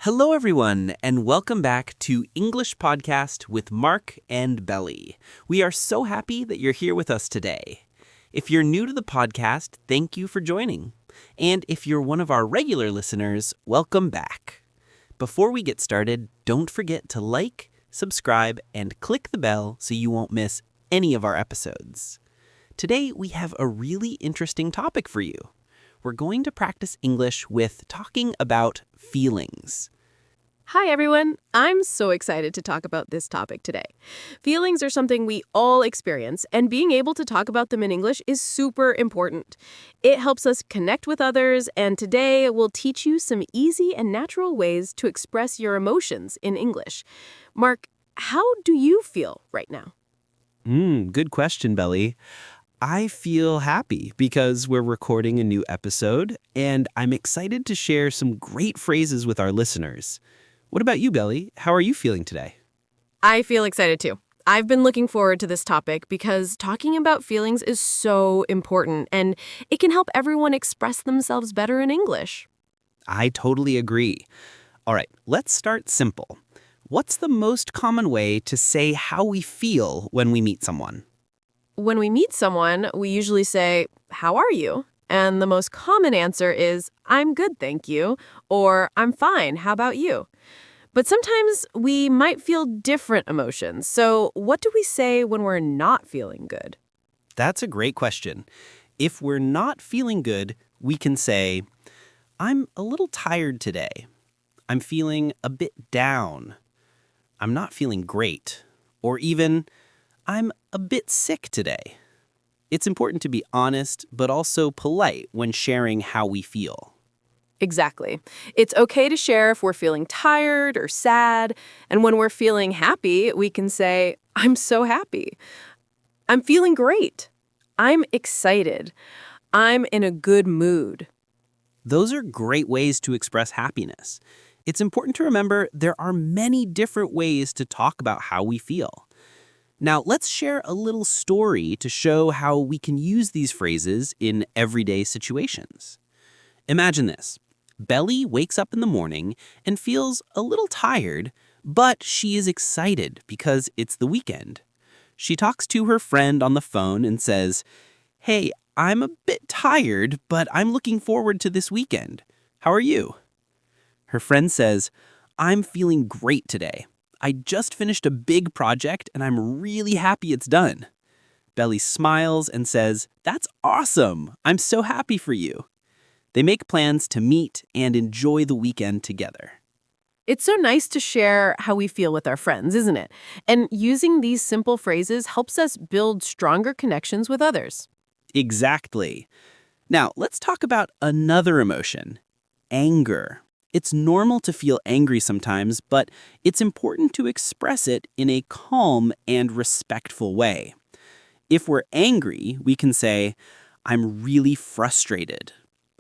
Hello, everyone, and welcome back to English Podcast with Mark and Belly. We are so happy that you're here with us today. If you're new to the podcast, thank you for joining. And if you're one of our regular listeners, welcome back. Before we get started, don't forget to like, subscribe, and click the bell so you won't miss any of our episodes. Today, we have a really interesting topic for you. We're going to practice English with talking about feelings. Hi, everyone. I'm so excited to talk about this topic today. Feelings are something we all experience, and being able to talk about them in English is super important. It helps us connect with others, and today we'll teach you some easy and natural ways to express your emotions in English. Mark, how do you feel right now? Good question, Belly. I feel happy because we're recording a new episode, and I'm excited to share some great phrases with our listeners. What about you, Belly? How are you feeling today? I feel excited too. I've been looking forward to this topic because talking about feelings is so important, and it can help everyone express themselves better in English. I totally agree. All right, let's start simple. What's the most common way to say how we feel when we meet someone? When we meet someone, we usually say, "How are you?" And the most common answer is, "I'm good, thank you," or "I'm fine, how about you?" But sometimes we might feel different emotions. So what do we say when we're not feeling good? That's a great question. If we're not feeling good, we can say, I'm a little tired today. I'm feeling a bit down. I'm not feeling great. Or even, I'm a bit sick today. It's important to be honest, but also polite when sharing how we feel. Exactly. It's okay to share if we're feeling tired or sad. And when we're feeling happy, we can say, "I'm so happy." "I'm feeling great." "I'm excited." "I'm in a good mood." Those are great ways to express happiness. It's important to remember there are many different ways to talk about how we feel. Now, let's share a little story to show how we can use these phrases in everyday situations. Imagine this. Belly wakes up in the morning and feels a little tired, but she is excited because it's the weekend. She talks to her friend on the phone and says, "Hey, I'm a bit tired, but I'm looking forward to this weekend. How are you?" Her friend says, "I'm feeling great today. I just finished a big project and I'm really happy it's done." Belly smiles and says, "That's awesome. I'm so happy for you." They make plans to meet and enjoy the weekend together. It's so nice to share how we feel with our friends, isn't it? And using these simple phrases helps us build stronger connections with others. Exactly. Now, let's talk about another emotion, anger. It's normal to feel angry sometimes, but it's important to express it in a calm and respectful way. If we're angry, we can say, "I'm really frustrated.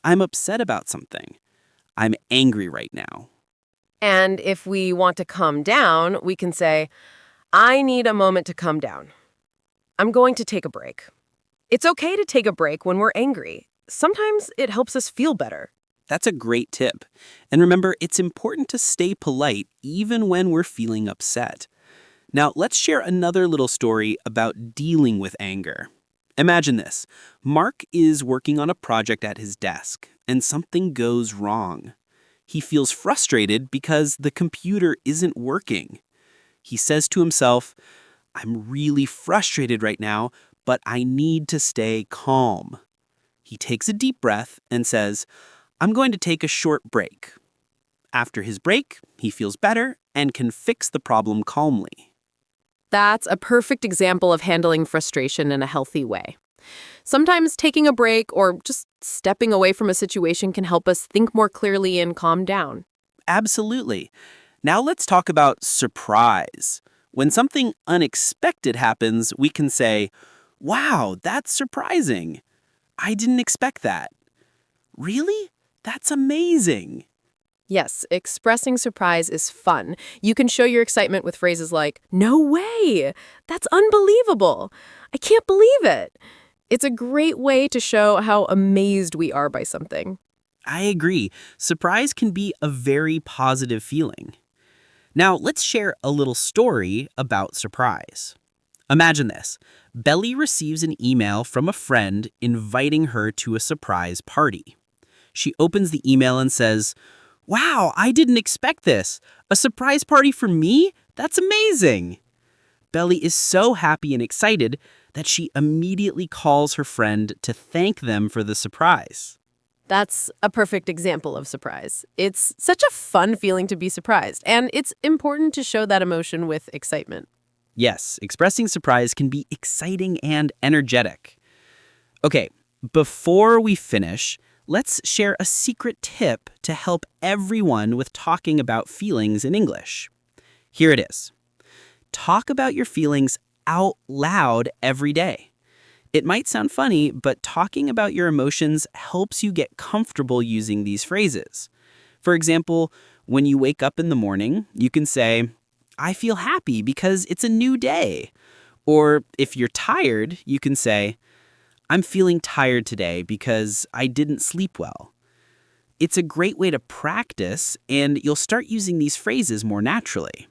I'm upset about something. I'm angry right now." And if we want to calm down, we can say, "I need a moment to calm down. I'm going to take a break." It's okay to take a break when we're angry. Sometimes it helps us feel better. That's a great tip. And remember, it's important to stay polite even when we're feeling upset. Now, let's share another little story about dealing with anger. Imagine this. Mark is working on a project at his desk, and something goes wrong. He feels frustrated because the computer isn't working. He says to himself, "I'm really frustrated right now, but I need to stay calm." He takes a deep breath and says, "I'm going to take a short break." After his break, he feels better and can fix the problem calmly. That's a perfect example of handling frustration in a healthy way. Sometimes taking a break or just stepping away from a situation can help us think more clearly and calm down. Absolutely. Now let's talk about surprise. When something unexpected happens, we can say, "Wow, that's surprising. I didn't expect that." "Really? That's amazing." Yes, expressing surprise is fun. You can show your excitement with phrases like, "No way! That's unbelievable! I can't believe it!" It's a great way to show how amazed we are by something. I agree. Surprise can be a very positive feeling. Now, let's share a little story about surprise. Imagine this. Belly receives an email from a friend inviting her to a surprise party. She opens the email and says, "Wow, I didn't expect this. A surprise party for me? That's amazing." Belly is so happy and excited that she immediately calls her friend to thank them for the surprise. That's a perfect example of surprise. It's such a fun feeling to be surprised, and it's important to show that emotion with excitement. Yes, expressing surprise can be exciting and energetic. Okay, before we finish, let's share a secret tip to help everyone with talking about feelings in English. Here it is. Talk about your feelings out loud every day. It might sound funny, but talking about your emotions helps you get comfortable using these phrases. For example, when you wake up in the morning, you can say, "I feel happy because it's a new day." Or if you're tired, you can say, "I'm feeling tired today because I didn't sleep well." It's a great way to practice, and you'll start using these phrases more naturally.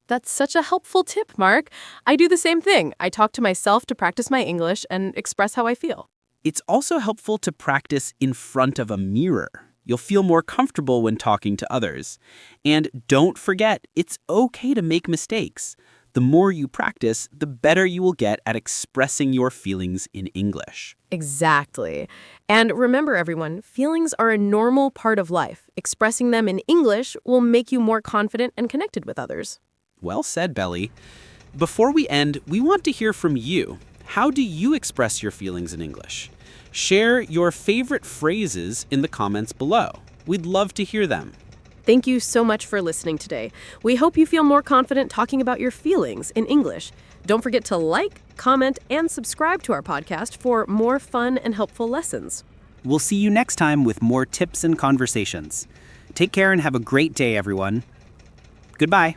That's such a helpful tip, Mark. I do the same thing. I talk to myself to practice my English and express how I feel. It's also helpful to practice in front of a mirror. You'll feel more comfortable when talking to others. And don't forget, it's okay to make mistakes. The more you practice, the better you will get at expressing your feelings in English. Exactly. And remember, everyone, feelings are a normal part of life. Expressing them in English will make you more confident and connected with others. Well said, Belly. Before we end, we want to hear from you. How do you express your feelings in English? Share your favorite phrases in the comments below. We'd love to hear them. Thank you so much for listening today. We hope you feel more confident talking about your feelings in English. Don't forget to like, comment, and subscribe to our podcast for more fun and helpful lessons. We'll see you next time with more tips and conversations. Take care and have a great day, everyone. Goodbye.